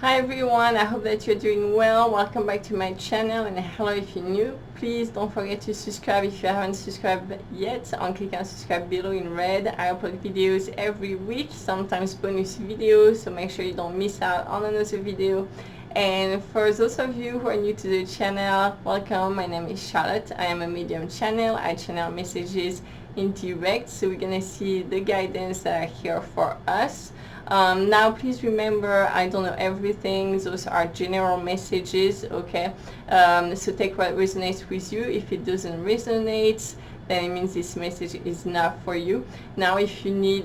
Hi everyone, I hope that you're doing well. Welcome back to my channel, and hello if you're new. Please don't forget to subscribe if you haven't subscribed yet. Click on subscribe below in red. I upload videos every week, sometimes bonus videos, so make sure you don't miss out on another video. And for those of you who are new to the channel, welcome. My name is Charlotte. I am a medium channel. I channel messages in direct, so we're gonna see the guidance that are here for us. Now please remember, I don't know everything. Those are general messages, okay? So take what resonates with you. If it doesn't resonate, then it means this message is not for you. Now if you need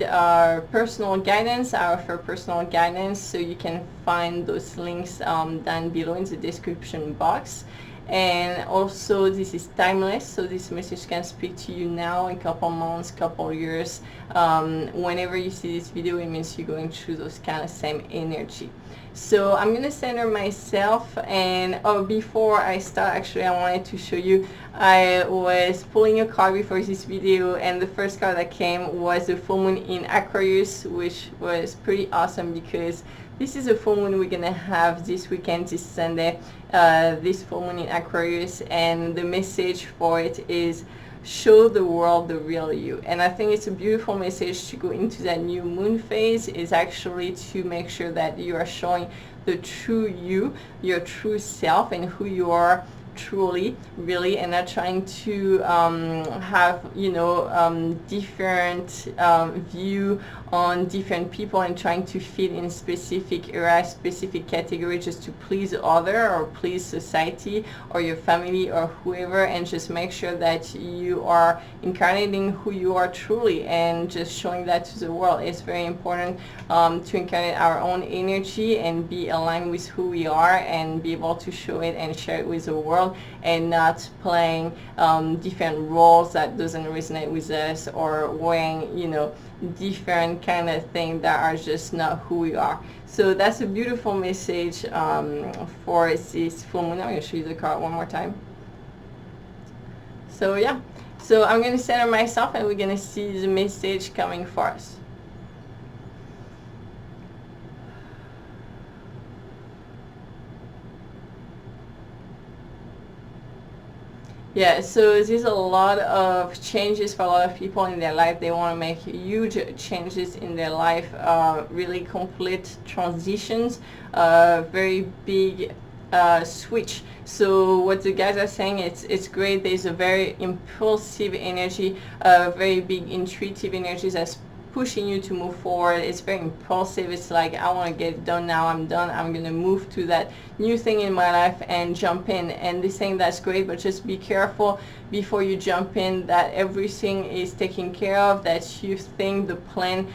personal guidance, I offer personal guidance, so you can find those links down below in the description box. And also, this is timeless, so this message can speak to you now, in a couple months, couple years. Whenever you see this video, it means you're going through those kind of same energy. So I'm gonna center myself, and before I start, actually I wanted to show you, I was pulling a card before this video, and the first card that came was the full moon in Aquarius, which was pretty awesome because this is a full moon we're gonna have this weekend, this Sunday, this full moon in Aquarius, and the message for it is show the world the real you. And I think it's a beautiful message to go into that new moon phase, is actually to make sure that you are showing the true you, your true self, and who you are truly, really, and not trying to have, you know, different view on different people and trying to fit in specific area, specific category, just to please other or please society or your family or whoever. And just make sure that you are incarnating who you are truly and just showing that to the world. It's very important to incarnate our own energy and be aligned with who we are and be able to show it and share it with the world, and not playing different roles that doesn't resonate with us, or wearing, you know, different kind of things that are just not who we are. So that's a beautiful message for this full moon. I'm going to show you the card one more time. So yeah, so I'm going to center myself, and we're going to see the message coming for us. Yeah, so there's a lot of changes for a lot of people in their life. They want to make huge changes in their life, really complete transitions, very big switch. So what the guys are saying, it's great. There's a very impulsive energy, very big intuitive energy that's pushing you to move forward. It's very impulsive. It's like, I want to get it done now. I'm done. I'm going to move to that new thing in my life and jump in. And this thing, that's great, but just be careful before you jump in that everything is taken care of, that you think the plan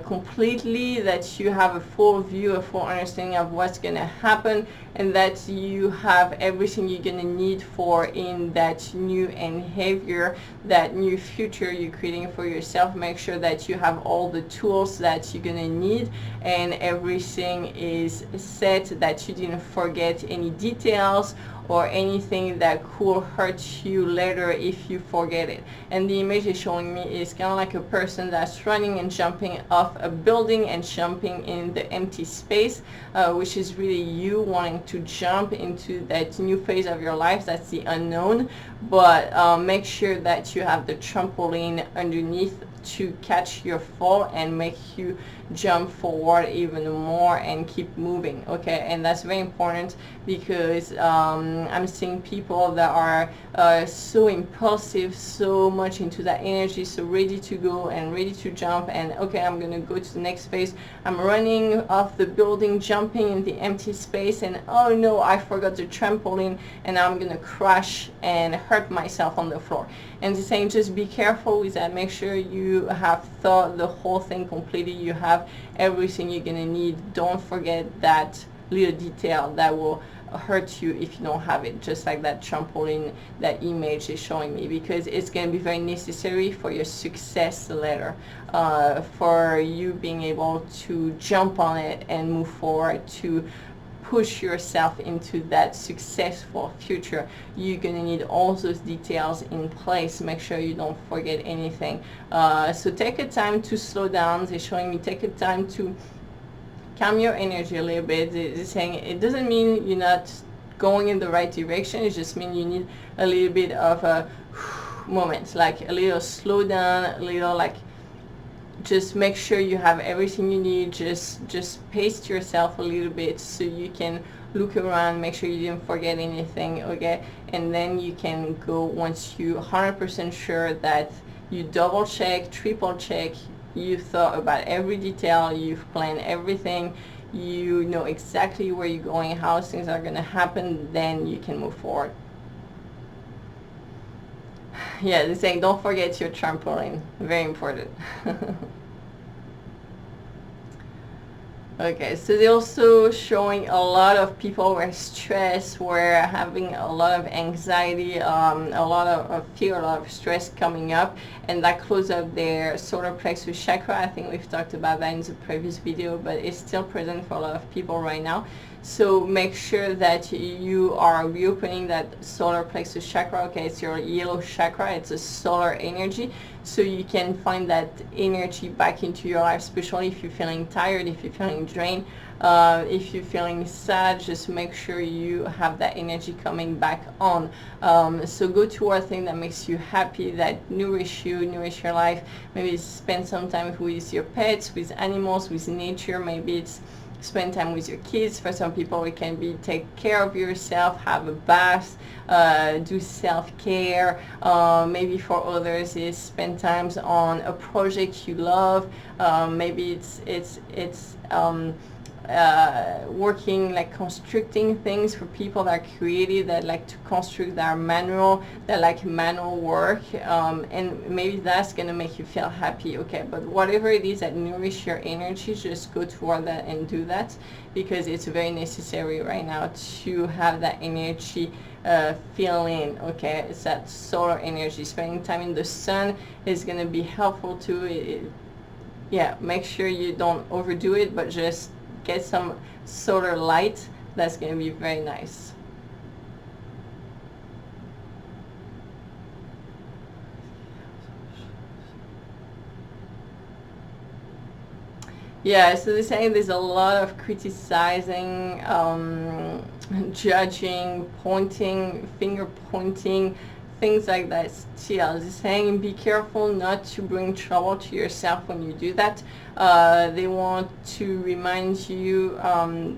completely, that you have a full view, a full understanding of what's going to happen, and that you have everything you're going to need for in that new and heavier, that new future you're creating for yourself. Make sure that you have all the tools that you're going to need, and everything is set, that you didn't forget any details or anything that could hurt you later if you forget it. And the image is showing me is kind of like a person that's running and jumping off a building and jumping in the empty space, which is really you wanting to jump into that new phase of your life. That's the unknown, but make sure that you have the trampoline underneath to catch your fall and make you jump forward even more and keep moving, okay? And that's very important, because I'm seeing people that are so impulsive, so much into that energy, so ready to go and ready to jump, and okay, I'm gonna go to the next phase. I'm running off the building, jumping in the empty space, and oh no, I forgot the trampoline, and I'm gonna crash and hurt myself on the floor. And they're saying, just be careful with that. Make sure you have thought the whole thing completely. You have everything you're gonna need. Don't forget that little detail that will hurt you if you don't have it, just like that trampoline that image is showing me, because it's going to be very necessary for your success later, for you being able to jump on it and move forward, to push yourself into that successful future. You're going to need all those details in place. Make sure you don't forget anything. So take a time to slow down. They're showing me take a time to calm your energy a little bit. It's saying it doesn't mean you're not going in the right direction. It just means you need a little bit of a moment, like a little slow down, a little like just make sure you have everything you need. Just pace yourself a little bit so you can look around, make sure you didn't forget anything, okay? And then you can go once you 100% sure that you double check, triple check, you've thought about every detail, you've planned everything, you know exactly where you're going, how things are going to happen, then you can move forward. Yeah, they're saying don't forget your trampoline. Very important. Okay, so they're also showing a lot of people were stressed, were having a lot of anxiety, a lot of fear, a lot of stress coming up, and that closed up their solar plexus chakra. I think we've talked about that in the previous video, but it's still present for a lot of people right now. So make sure that you are reopening that solar plexus chakra. Okay, it's your yellow chakra. It's a solar energy. So you can find that energy back into your life, especially if you're feeling tired, if you're feeling drained, if you're feeling sad, just make sure you have that energy coming back on. So go toward things that makes you happy, that nourish you, nourish your life. Maybe spend some time with your pets, with animals, with nature. Maybe it's spend time with your kids. For some people it can be take care of yourself, have a bath, do self-care. Maybe for others is spend time on a project you love. Maybe it's working, like constructing things. For people that are creative, that like to construct, that are manual, that like manual work, and maybe that's gonna make you feel happy. Okay, but whatever it is that nourish your energy, just go toward that and do that, because it's very necessary right now to have that energy feeling. Okay, it's that solar energy. Spending time in the sun is gonna be helpful too. Yeah, make sure you don't overdo it, but just get some solar light. That's going to be very nice. Yeah, so they're saying there's a lot of criticizing, judging, pointing, finger pointing, things like that. Still, they're saying be careful not to bring trouble to yourself when you do that. They want to remind you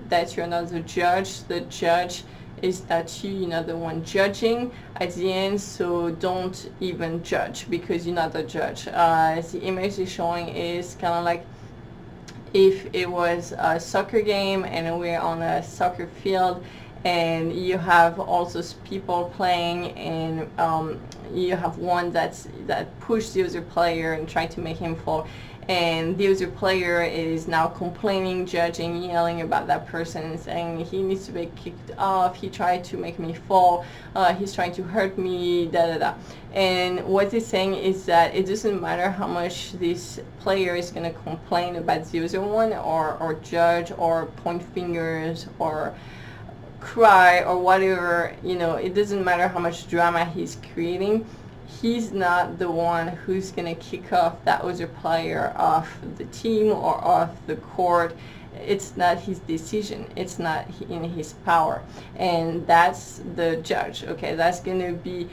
that you're not the judge. The judge is that you're not the one judging at the end, so don't even judge because you're not the judge. The image they're showing is kind of like if it was a soccer game and we're on a soccer field and you have all those people playing, and you have one that pushed the other player and trying to make him fall, and the other player is now complaining, judging, yelling about that person and saying he needs to be kicked off, he tried to make me fall, he's trying to hurt me, da da da. And what he's saying is that it doesn't matter how much this player is going to complain about the other one, or judge, or point fingers, or cry, or whatever, you know, it doesn't matter how much drama he's creating. He's not the one who's going to kick off that other player off the team or off the court. It's not his decision. It's not in his power. And that's the judge, okay? That's going to be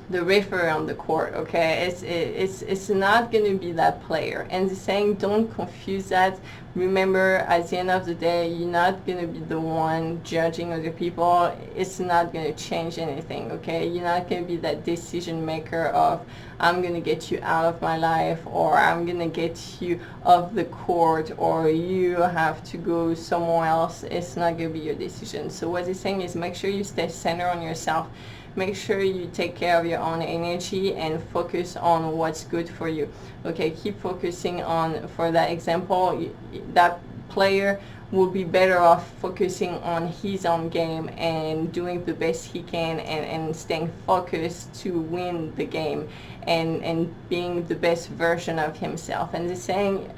the referee on the court, okay? It's not going to be that player. And the saying, don't confuse that. Remember, at the end of the day, you're not going to be the one judging other people. It's not going to change anything, okay? You're not going to be that decision maker of, I'm going to get you out of my life, or I'm going to get you off the court, or you have to go somewhere else. It's not going to be your decision. So what he's saying is make sure you stay centered on yourself. Make sure you take care of your own energy and focus on what's good for you. Okay, keep focusing on, for that example, that player will be better off focusing on his own game and doing the best he can, and staying focused to win the game, and being the best version of himself. And they're saying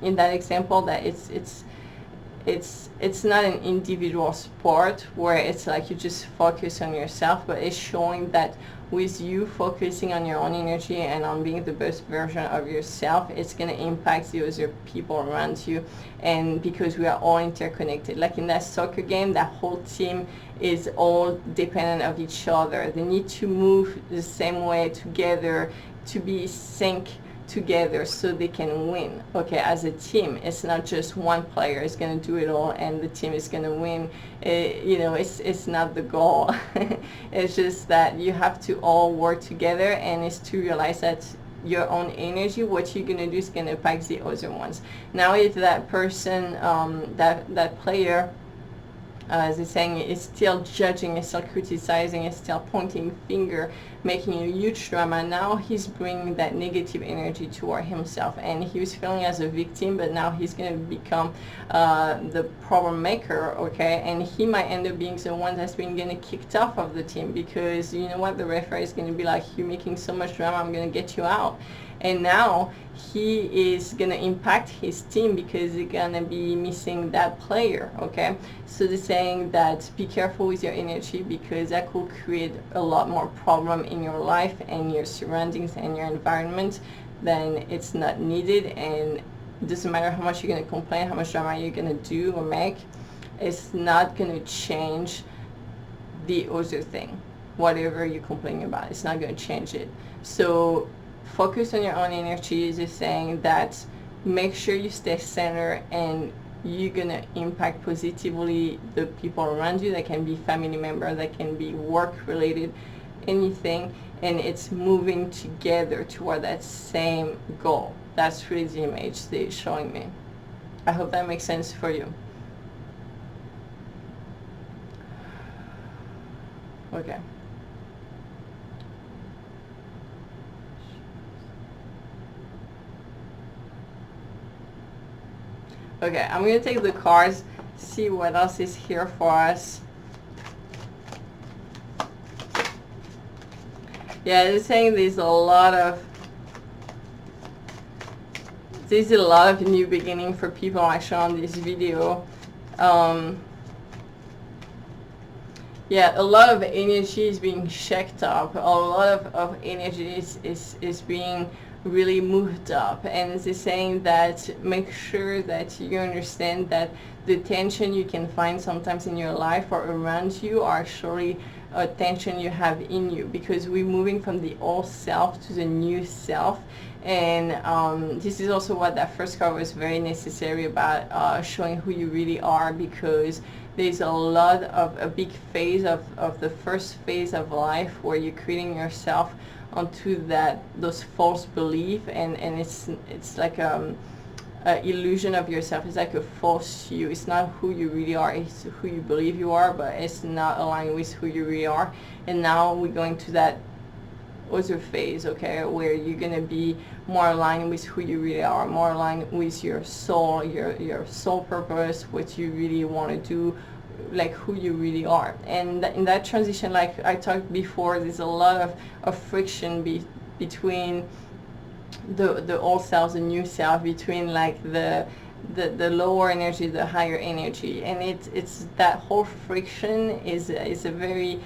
in that example that it's not an individual sport where it's like you just focus on yourself, but it's showing that with you focusing on your own energy and on being the best version of yourself, it's going to impact the other people around you. And because we are all interconnected, like in that soccer game, that whole team is all dependent of each other. They need to move the same way together, to be sync together so they can win. Okay, as a team, it's not just one player is going to do it all and the team is going to win. You know, it's not the goal. It's just that you have to all work together, and it's to realize that your own energy, what you're going to do is going to impact the other ones. Now if that person, that player, as they're saying, is still judging, is still criticizing, is still pointing finger, making a huge drama, now he's bringing that negative energy toward himself, and he was feeling as a victim, but now he's going to become the problem maker, okay, and he might end up being the one that's been getting kicked off of the team, because you know what, the referee is going to be like, you're making so much drama, I'm going to get you out. And now he is going to impact his team because they're going to be missing that player, okay? So they're saying that be careful with your energy, because that could create a lot more problem in your life and your surroundings and your environment than it's not needed. And it doesn't matter how much you're going to complain, how much drama you're going to do or make, it's not going to change the other thing. Whatever you're complaining about, it's not going to change it. So focus on your own energy. Is just saying that make sure you stay centered, and you're gonna impact positively the people around you. That can be family member, that can be work related, anything, and it's moving together toward that same goal. That's really the image they're showing me. I hope that makes sense for you. Okay. Okay, I'm going to take the cards, see what else is here for us. Yeah, it's saying there's a lot of new beginning for people actually on this video. Yeah, a lot of energy is being checked up. A lot of energy is being really moved up, and it's saying that make sure that you understand that the tension you can find sometimes in your life or around you are actually a tension you have in you, because we're moving from the old self to the new self. And this is also what that first card was very necessary about, showing who you really are, because there's a lot of a big phase of the first phase of life where you're creating yourself onto those false beliefs, and it's like a illusion of yourself. It's like a false you. It's not who you really are, it's who you believe you are, but it's not aligned with who you really are. And now we're going to that other phase, okay, where you're going to be more aligned with who you really are, more aligned with your soul, your soul purpose, what you really want to do, like who you really are. And in that transition, like I talked before, there's a lot of friction between the old self, the new self, between like the lower energy, the higher energy, and it's that whole friction is a very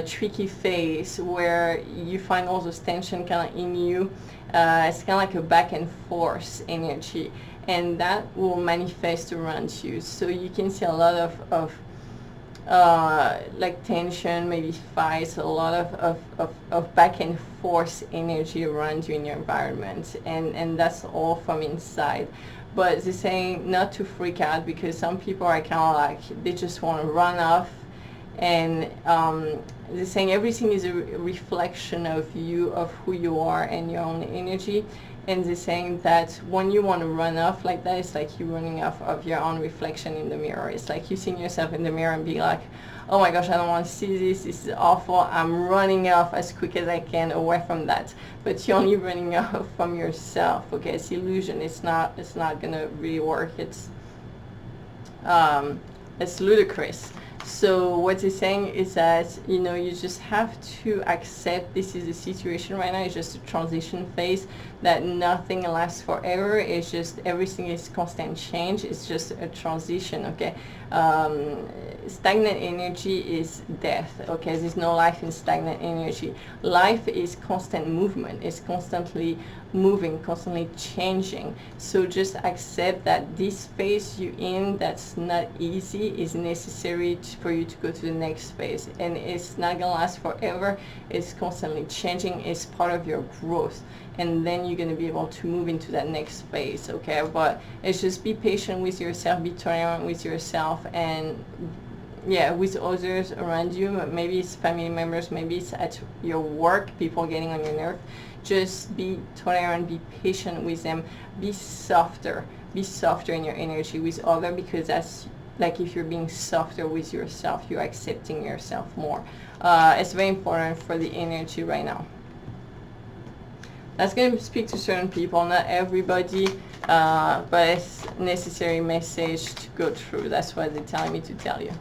tricky phase where you find all this tension kind of in you. It's kind of like a back and forth energy, and that will manifest around you. So you can see a lot of like tension, maybe fights, a lot of back and forth energy around you in your environment, and that's all from inside. But they're saying not to freak out, because some people are kind of like, they just want to run off, and they're saying everything is a reflection of you, of who you are and your own energy. And they're saying that when you want to run off like that, it's like you're running off of your own reflection in the mirror. It's like you seeing yourself in the mirror and be like, oh my gosh, I don't want to see this, this is awful, I'm running off as quick as I can away from that. But you're only running off from yourself, okay? It's illusion. It's not gonna really work. It's ludicrous. So what it's saying is that, you know, you just have to accept this is the situation right now. It's just a transition phase, that nothing lasts forever. It's just everything is constant change. It's just a transition, okay? Stagnant energy is death, okay? There's no life in stagnant energy. Life is constant movement. It's constantly moving, constantly changing. So just accept that this phase you're in that's not easy is necessary for you to go to the next phase, and it's not gonna last forever. It's constantly changing. It's part of your growth, and then you're going to be able to move into that next phase, okay? But it's just be patient with yourself, be tolerant with yourself, and yeah, with others around you. Maybe it's family members, maybe it's at your work, people getting on your nerve. Just be tolerant, be patient with them, be softer in your energy with others, because that's like, if you're being softer with yourself, you're accepting yourself more. It's very important for the energy right now. That's going to speak to certain people, not everybody, but it's a necessary message to go through. That's what they're telling me to tell you.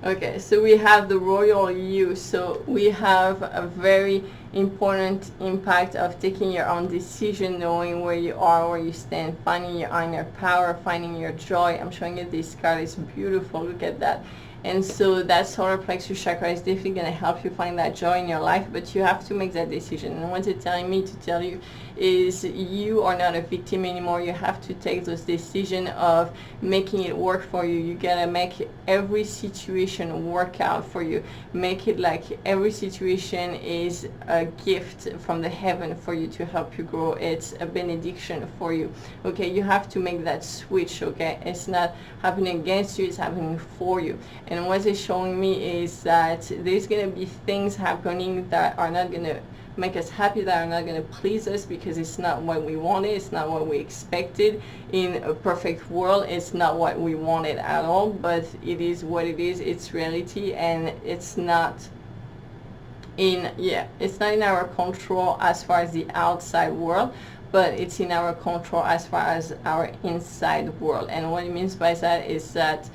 Okay, so we have the royal you. So we have a very important impact of taking your own decision, knowing where you are, where you stand, finding your inner power, finding your joy. I'm showing you this card. It's beautiful. Look at that. And so that solar plexus chakra is definitely going to help you find that joy in your life, but you have to make that decision. And what it's telling me to tell you is you are not a victim anymore. You have to take those decisions of making it work for you. You got to make every situation work out for you. Make it like every situation is a gift from the heaven for you to help you grow. It's a benediction for you. Okay, you have to make that switch, okay? It's not happening against you, it's happening for you. And what it's showing me is that there's going to be things happening that are not going to make us happy, that are not going to please us, because it's not what we wanted, it's not what we expected. In a perfect world, it's not what we wanted at all, but it is what it is. It's reality, and it's not it's not in our control as far as the outside world, but it's in our control as far as our inside world. And what it means by that is that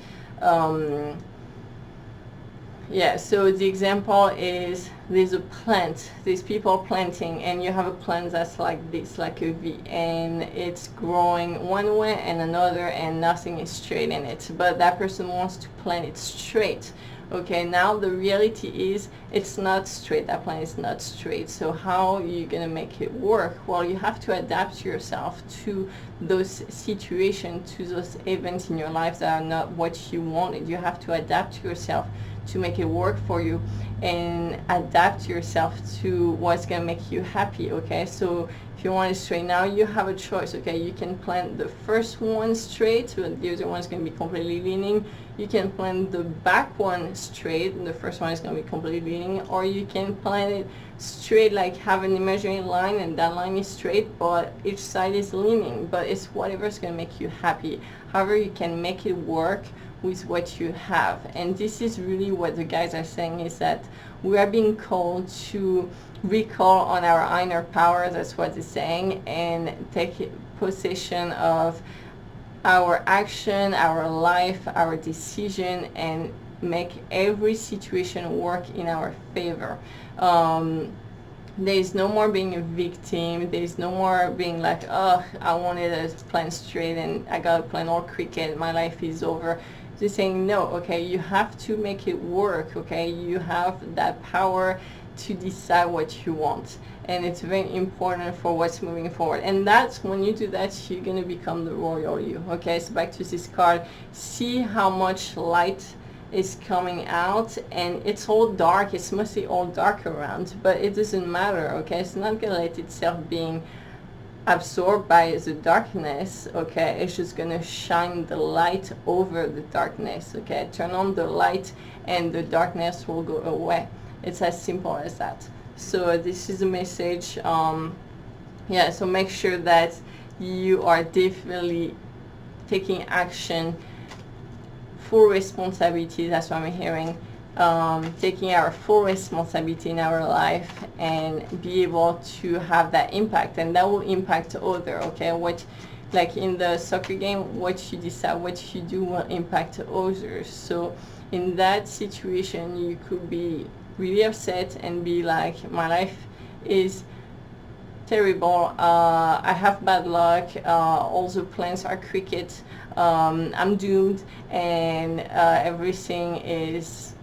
so the example is, there's a plant, there's people planting, and you have a plant that's like this, like a V, and it's growing one way and another, and nothing is straight in it, but that person wants to plant it straight. Okay, now the reality is it's not straight. That plant is not straight. So how are you going to make it work? Well, you have to adapt yourself to those situations, to those events in your life that are not what you wanted. You have to adapt yourself to make it work for you, and adapt yourself to what's going to make you happy, okay? So if you want it straight, now you have a choice, okay? You can plant the first one straight, so the other one's going to be completely leaning. You can plant the back one straight, and the first one is going to be completely leaning, or you can plant it straight, like have an imaginary line, and that line is straight, but each side is leaning. But it's whatever's going to make you happy. However, you can make it work with what you have. And this is really what the guys are saying, is that we are being called to recall on our inner power. That's what it's saying, and take possession of our action, our life, our decision, and make every situation work in our favor. There's no more being a victim. There's no more being like, oh, I wanted a plan straight and I got a plan all cricket, my life is over. Just saying, no, okay, you have to make it work, okay? You have that power to decide what you want, and it's very important for what's moving forward. And that's when you do that, you're going to become the royal you, okay? So back to this card, see how much light is coming out, and it's all dark. It's mostly all dark around, but it doesn't matter, okay? It's not going to let itself being absorbed by the darkness, okay? It's just going to shine the light over the darkness, okay? Turn on the light and the darkness will go away. It's as simple as that. So this is a message. So make sure that you are definitely taking action, full responsibility. That's what I'm hearing. taking our full responsibility in our life and be able to have that impact, and that will impact other. Okay, what, like in the soccer game, what you decide, what you do will impact others. So in that situation, you could be really upset and be like, my life is terrible, I have bad luck, all the plans are cricket, I'm doomed, and everything is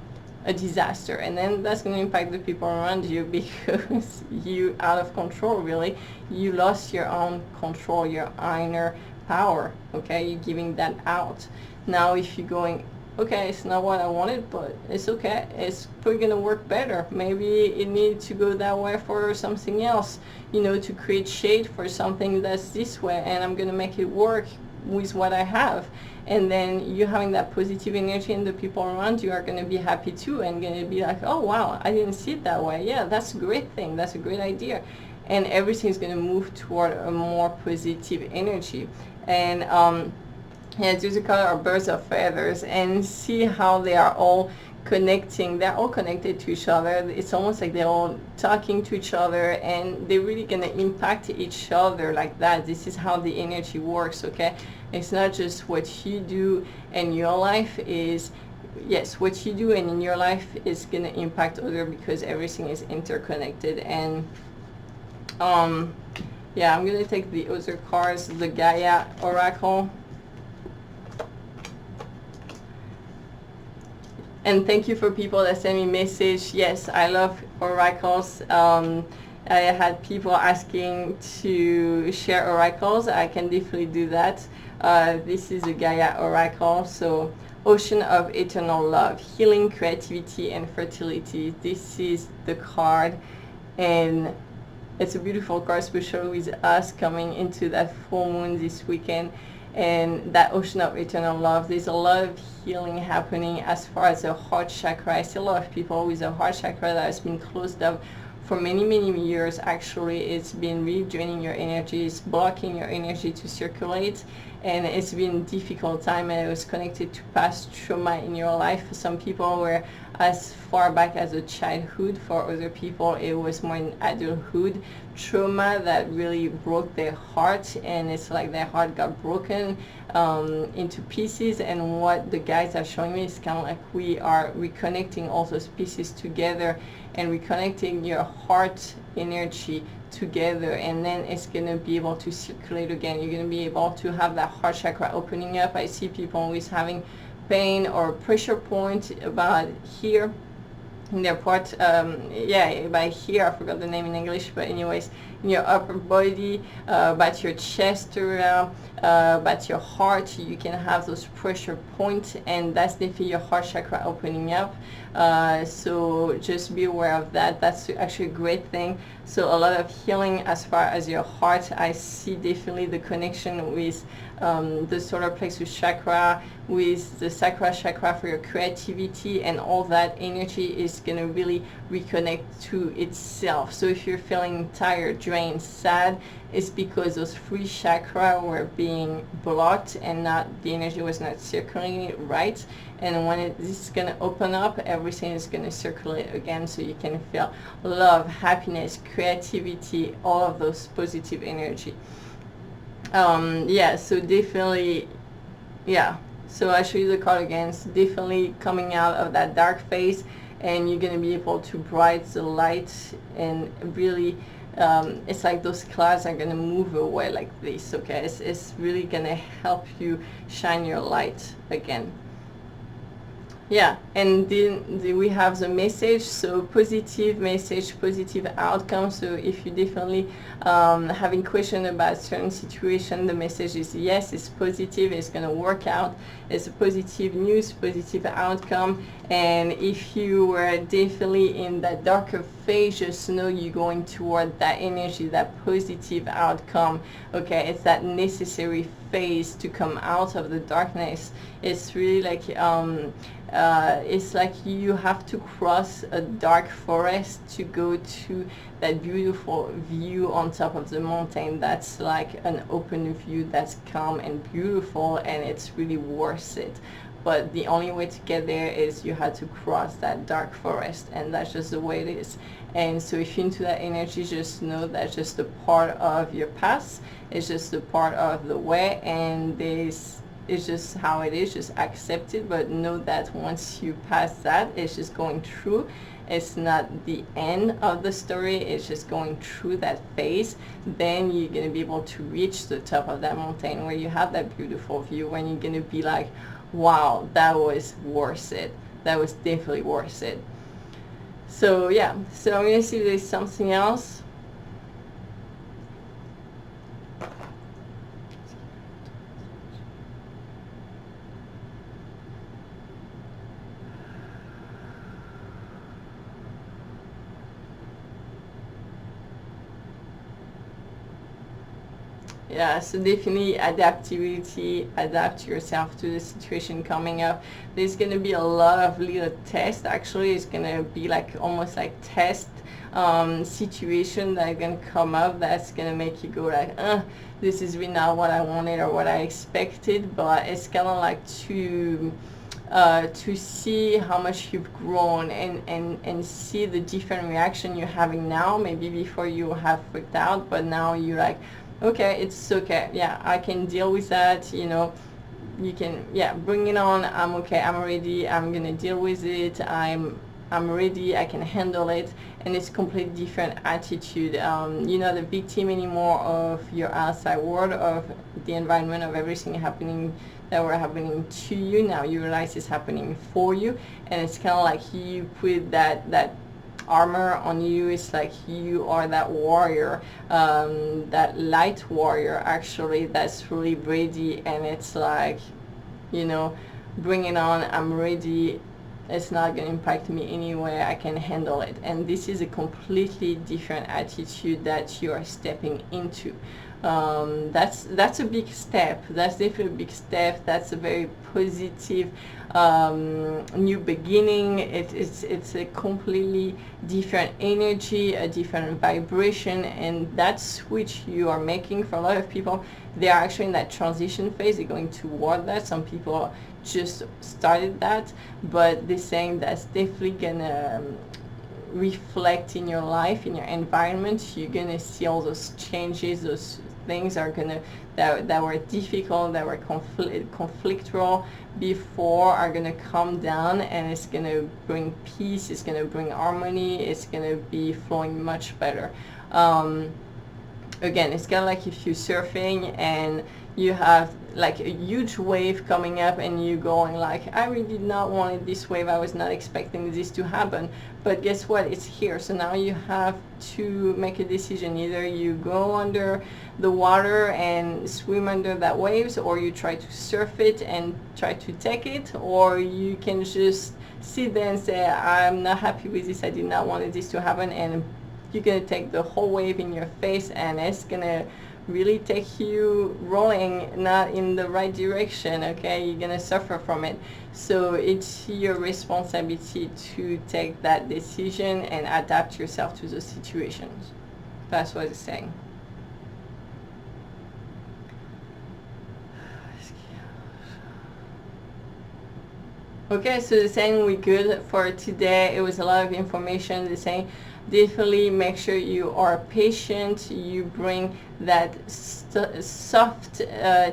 a disaster. And then that's going to impact the people around you, because you out of control, really. You lost your own control, your inner power. Okay, you're giving that out. Now if you're going, okay, it's not what I wanted, but it's okay, it's probably gonna work better, maybe it needs to go that way for something else, you know, to create shade for something that's this way, and I'm gonna make it work with what I have. And then you having that positive energy, and the people around you are going to be happy too, and going to be like, oh wow, I didn't see it that way, yeah, that's a great thing, that's a great idea. And everything's going to move toward a more positive energy. And yeah, just color are birds of feathers, and see how they are all connecting. They're all connected to each other. It's almost like they're all talking to each other, and they're really going to impact each other like that. This is how the energy works, okay? It's not just what you do in your life is, yes, what you do and in your life is going to impact other, because everything is interconnected. And yeah, I'm going to take the other cards, the Gaia Oracle. And thank you for people that send me message. Yes, I love oracles. I had people asking to share oracles. I can definitely do that. This is a Gaia Oracle. So, Ocean of Eternal Love, Healing, Creativity, and Fertility. This is the card. And it's a beautiful card, especially with us coming into that full moon this weekend. And that ocean of eternal love, there's a lot of healing happening as far as the heart chakra. I see a lot of people with a heart chakra that has been closed up for many years. Actually, it's been really draining your energy, it's blocking your energy to circulate, and it's been a difficult time, and it was connected to past trauma in your life. For some people were as far back as a childhood, for other people it was more in adulthood trauma that really broke their heart, and it's like their heart got broken into pieces. And what the guides are showing me is kind of like we are reconnecting all those pieces together and reconnecting your heart energy together, and then it's going to be able to circulate again. You're going to be able to have that heart chakra opening up. I see people always having pain or pressure point about here in their part, yeah, by here, I forgot the name in English, but anyways, in your upper body, about your chest area, about your heart, you can have those pressure points, and that's definitely your heart chakra opening up. So just be aware of that. That's actually a great thing. So a lot of healing as far as your heart. I see definitely the connection with the solar plexus chakra, with the sacral chakra for your creativity, and all that energy is going to really reconnect to itself. So if you're feeling tired, drained, sad, it's because those three chakra were being blocked and not, the energy was not circulating right. And when this is going to open up, everything is going to circulate again, so you can feel love, happiness, creativity, all of those positive energy. Yeah, so definitely, yeah, so I show you the card again. It's definitely coming out of that dark phase, and you're going to be able to bright the light, and really it's like those clouds are going to move away like this, okay? It's really going to help you shine your light again. Yeah, and then we have the message, so positive message, positive outcome. So if you definitely having question about certain situation, the message is yes, it's positive, it's going to work out, it's a positive news, positive outcome. And if you were definitely in that darker phase, just know you're going toward that energy, that positive outcome, okay? It's that necessary phase to come out of the darkness. It's really like it's like you have to cross a dark forest to go to that beautiful view on top of the mountain. That's like an open view that's calm and beautiful, and it's really worth it. but the only way to get there is you had to cross that dark forest, and that's just the way it is. And so if you're into that energy, just know that's just a part of your past. It's just a part of the way, and this is just how it is. Just accept it, but know that once you pass that, it's just going through. It's not the end of the story, it's just going through that phase. Then you're going to be able to reach the top of that mountain where you have that beautiful view, when you're going to be like, wow, that was worth it. That was definitely worth it. So yeah, so I'm going to see if there's something else. Yeah, so definitely adaptability, adapt yourself to the situation coming up. There's going to be a lot of little tests. Actually, it's going to be like almost like test situation that are going to come up, that's going to make you go like, this is really not what I wanted or what I expected. But it's kind of like to see how much you've grown, and see the different reaction you're having now. Maybe before you have freaked out, but now you're like, okay, it's okay, yeah, I can deal with that, you know. You can, yeah, bring it on. I'm okay, I'm ready, I'm gonna deal with it, I'm ready, I can handle it. And it's completely different attitude. You're not a victim anymore of your outside world, of the environment, of everything happening that were happening to you. Now you realize it's happening for you, and it's kind of like you put that armor on you. It's like you are that warrior, that light warrior actually, that's really ready. And it's like, you know, bring it on, I'm ready, it's not going to impact me anyway, I can handle it. And this is a completely different attitude that you are stepping into. That's a big step. That's definitely a big step. That's a very positive new beginning. It's a completely different energy, a different vibration, and that switch you are making. For a lot of people, they are actually in that transition phase. They're going toward that. Some people just started that, but they're saying that's definitely gonna reflect in your life, in your environment. You're gonna see all those changes, those things are gonna that were difficult, that were conflictual before, are gonna calm down, and it's gonna bring peace, it's gonna bring harmony, it's gonna be flowing much better. Again, it's kind of like if you're surfing and you have like a huge wave coming up, and you going like, I really did not want this wave, I was not expecting this to happen, but guess what, it's here. So now you have to make a decision. Either you go under the water and swim under that waves, or you try to surf it and try to take it, or you can just sit there and say, I'm not happy with this, I did not want this to happen, and you're gonna take the whole wave in your face, and it's gonna really take you rolling not in the right direction. Okay, you're gonna suffer from it. So it's your responsibility to take that decision and adapt yourself to those situations. That's what it's saying. Okay, so the saying we're good for today. It was a lot of information. The saying, definitely make sure you are patient, you bring that soft,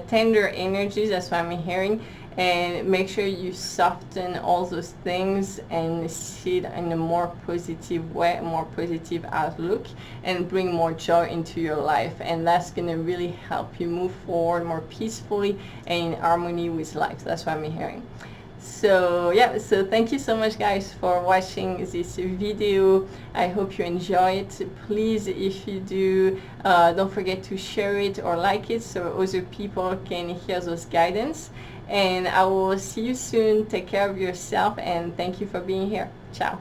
tender energies, that's what I'm hearing, and make sure you soften all those things and see it in a more positive way, a more positive outlook, and bring more joy into your life. And that's going to really help you move forward more peacefully and in harmony with life. That's what I'm hearing. So yeah, so thank you so much guys for watching this video. I hope you enjoy it. Please, if you do, don't forget to share it or like it so other people can hear those guidance. And I will see you soon. Take care of yourself, and thank you for being here. Ciao.